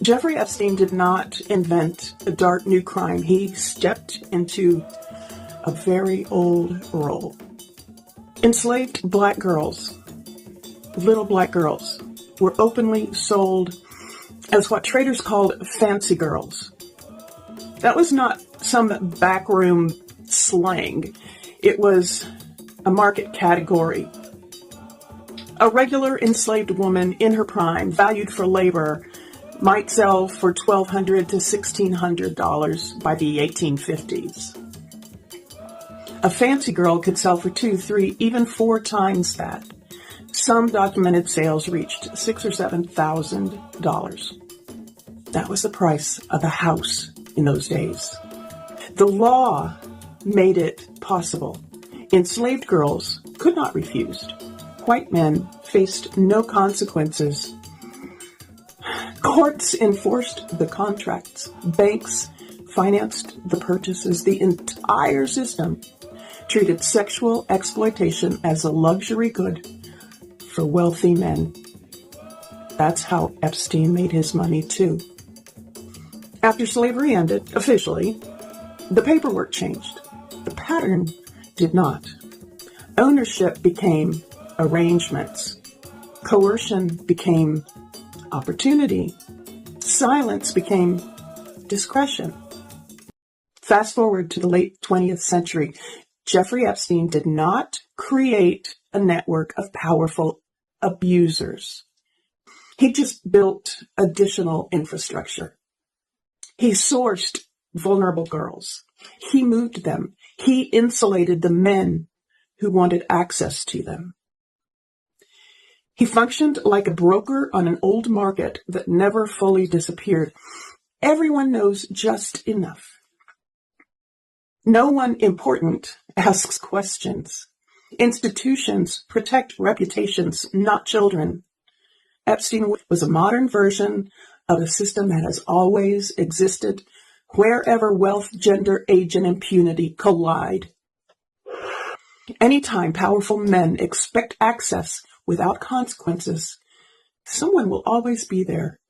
Jeffrey Epstein did not invent a dark new crime. He stepped into a very old role. Enslaved black girls, little black girls, were openly sold as what traders called fancy girls. That was not some backroom slang. It was a market category. A regular enslaved woman in her prime, valued for labor, might sell for $1,200 to $1,600 by the 1850s. A fancy girl could sell for 2, 3, even 4 times that. Some documented sales reached $6,000 or $7,000. That was the price of a house in those days. The law made it possible. Enslaved girls could not refuse. White men faced no consequences. Courts enforced the contracts. Banks financed the purchases. The entire system treated sexual exploitation as a luxury good for wealthy men. That's how Epstein made his money, too. After slavery ended, officially, the paperwork changed. The pattern did not. Ownership became arrangements. Coercion became opportunity. Silence became discretion. Fast forward to the late 20th century. Jeffrey Epstein did not create a network of powerful abusers. He just built additional infrastructure. He sourced vulnerable girls. He moved them. He insulated the men who wanted access to them. He functioned like a broker on an old market that never fully disappeared. Everyone knows just enough. No one important asks questions. Institutions protect reputations, not children. Epstein was a modern version of a system that has always existed wherever wealth, gender, age, and impunity collide. Anytime powerful men expect access without consequences, someone will always be there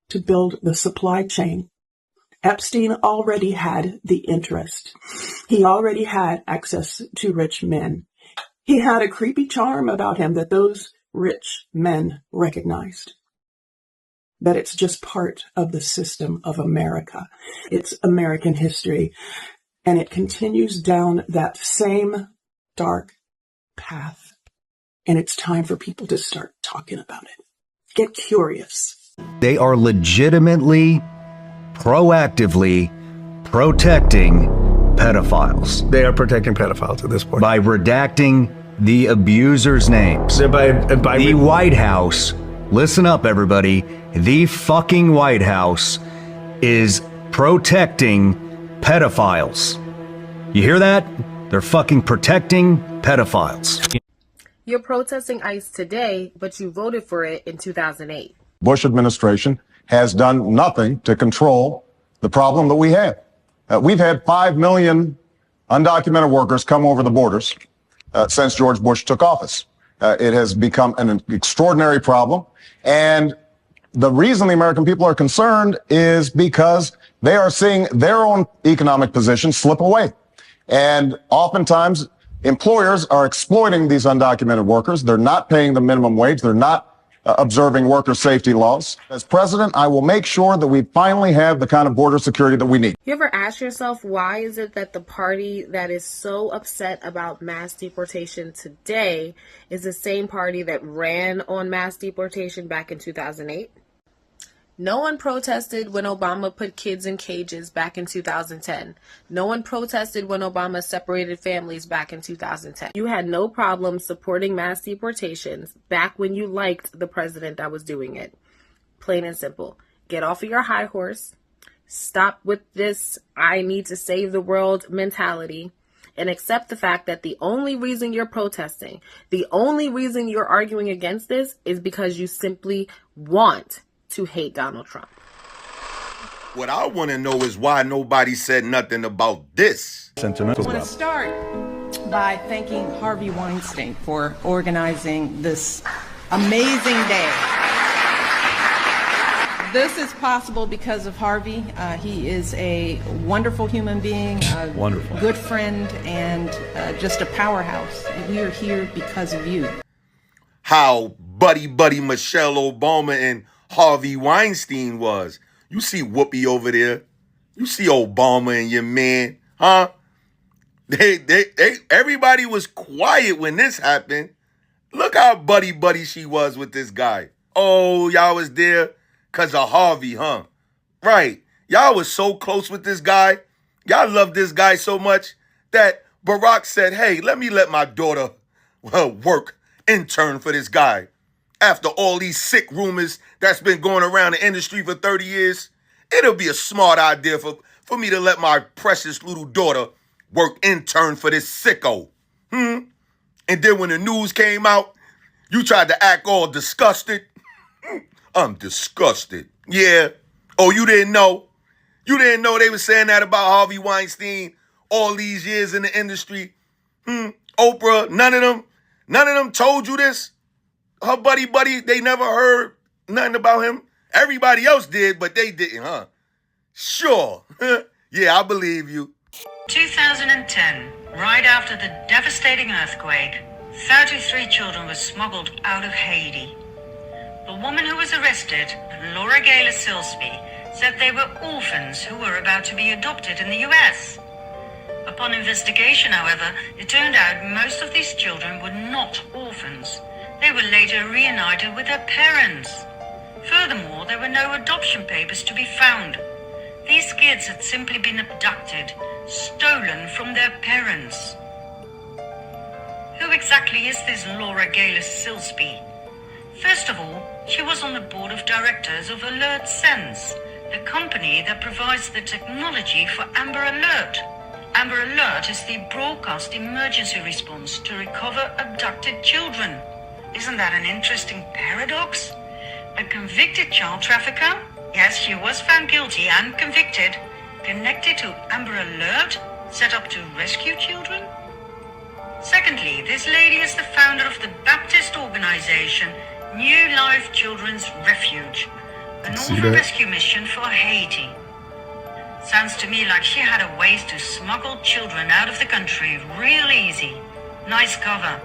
to build the supply chain. Epstein already had the interest. He already had access to rich men. He had a creepy charm about him that those rich men recognized. That it's just part of the system of America. It's American history. And it continues down that same dark path. And it's time for people to start talking about it. Get curious. They are legitimately, proactively protecting pedophiles. They are protecting pedophiles at this point. By redacting the abusers' names. The White House, listen up everybody, the fucking White House is protecting pedophiles. You hear that? They're fucking protecting pedophiles. You're protesting ICE today, but you voted for it in 2008. Bush administration has done nothing to control the problem that we have. We've had 5 million undocumented workers come over the borders since George Bush took office. It has become an extraordinary problem. And the reason the American people are concerned is because they are seeing their own economic position slip away. And oftentimes, employers are exploiting these undocumented workers. They're not paying the minimum wage. They're not observing worker safety laws. As president, I will make sure that we finally have the kind of border security that we need. You ever ask yourself, why is it that the party that is so upset about mass deportation today is the same party that ran on mass deportation back in 2008? No one protested when Obama put kids in cages back in 2010. No one protested when Obama separated families back in 2010. You had no problem supporting mass deportations back when you liked the president that was doing it. Plain and simple. Get off of your high horse. Stop with this I need to save the world mentality. And accept the fact that the only reason you're protesting, the only reason you're arguing against this is because you simply want to hate Donald Trump. What I want to know is why nobody said nothing about this. I want to start by thanking Harvey Weinstein for organizing this amazing day. This is possible because of Harvey. He is a wonderful human being, a good friend, and just a powerhouse. And we are here because of you. How buddy Michelle Obama and Harvey Weinstein was. You see Whoopi over there. You see Obama and your man, huh? Everybody was quiet when this happened. Look how buddy she was with this guy. Oh, y'all was there because of Harvey, huh? Right. Y'all was so close with this guy. Y'all loved this guy so much that Barack said, hey, let my daughter work intern for this guy. After all these sick rumors that's been going around the industry for 30 years, it'll be a smart idea for me to let my precious little daughter work intern for this sicko. And then when the news came out, you tried to act all disgusted. I'm disgusted. Yeah. Oh, you didn't know? You didn't know they were saying that about Harvey Weinstein all these years in the industry? Oprah, none of them told you this? Her buddy, they never heard nothing about him? Everybody else did, but they didn't, huh? Sure. Yeah, I believe you. 2010, right after the devastating earthquake, 33 children were smuggled out of Haiti. The woman who was arrested, Laura Gaylor Silsby, said they were orphans who were about to be adopted in the US. Upon investigation, however, it turned out most of these children were not orphans. They were later reunited with their parents. Furthermore, there were no adoption papers to be found. These kids had simply been abducted, stolen from their parents. Who exactly is this Laura Gaylor Silsby? First of all, she was on the board of directors of Alert Sense, the company that provides the technology for Amber Alert. Amber Alert is the broadcast emergency response to recover abducted children. Isn't that an interesting paradox? A convicted child trafficker? Yes, she was found guilty and convicted, connected to Amber Alert, set up to rescue children? Secondly, this lady is the founder of the Baptist organization New Life Children's Refuge, an orphan rescue mission for Haiti. Sounds to me like she had a ways to smuggle children out of the country real easy. Nice cover.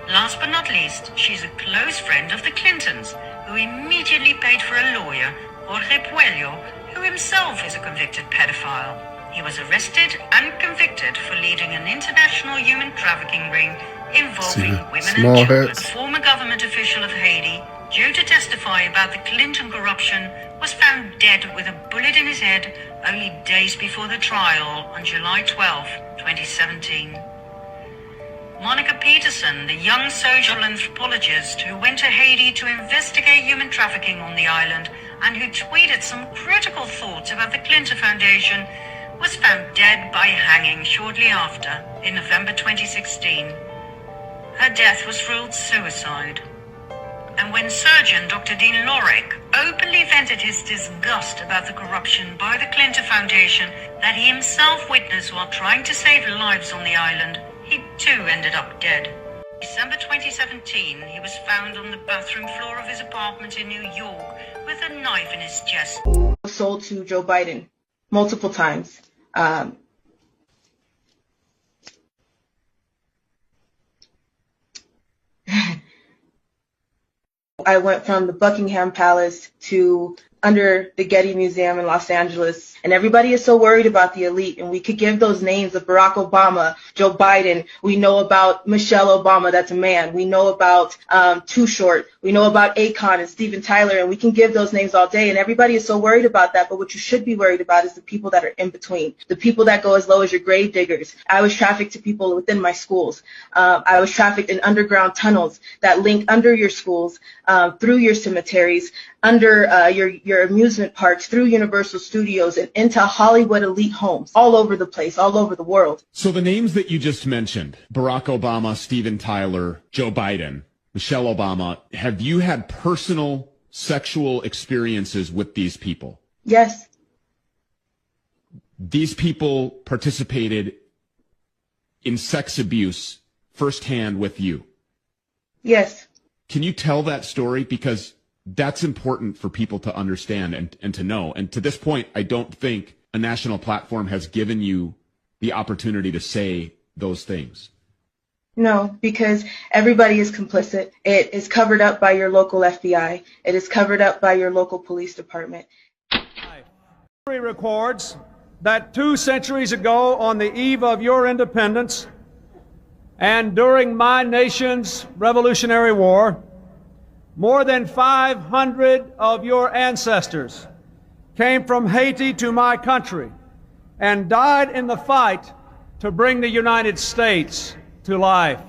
Last but not least, she's a close friend of the Clintons, who immediately paid for a lawyer, Jorge Puello, who himself is a convicted pedophile. He was arrested and convicted for leading an international human trafficking ring involving women and children. A former government official of Haiti, due to testify about the Clinton corruption, was found dead with a bullet in his head only days before the trial on July 12, 2017. Monica Peterson, the young social anthropologist who went to Haiti to investigate human trafficking on the island and who tweeted some critical thoughts about the Clinton Foundation, was found dead by hanging shortly after, in November 2016. Her death was ruled suicide. And when surgeon Dr. Dean Lorek openly vented his disgust about the corruption by the Clinton Foundation that he himself witnessed while trying to save lives on the island, he too ended up dead. December 2017, he was found on the bathroom floor of his apartment in New York with a knife in his chest. Sold to Joe Biden multiple times. I went from the Buckingham Palace to under the Getty Museum in Los Angeles, and everybody is so worried about the elite, and we could give those names of Barack Obama, Joe Biden. We know about Michelle Obama, that's a man. We know about Too Short. We know about Akon and Steven Tyler, and we can give those names all day, and everybody is so worried about that, but what you should be worried about is the people that are in between, the people that go as low as your grave diggers. I was trafficked to people within my schools. I was trafficked in underground tunnels that link under your schools, through your cemeteries, under your amusement parks, through Universal Studios, and into Hollywood elite homes all over the place, all over the world. So the names that you just mentioned, Barack Obama, Steven Tyler, Joe Biden, Michelle Obama, have you had personal sexual experiences with these people? Yes. These people participated in sex abuse firsthand with you? Yes. Can you tell that story? Because That's important for people to understand and to know. And to this point, I don't think a national platform has given you the opportunity to say those things. No, because everybody is complicit. It is covered up by your local FBI. It is covered up by your local police department. History records that 2 centuries ago, on the eve of your independence and during my nation's Revolutionary War, more than 500 of your ancestors came from Haiti to my country and died in the fight to bring the United States to life.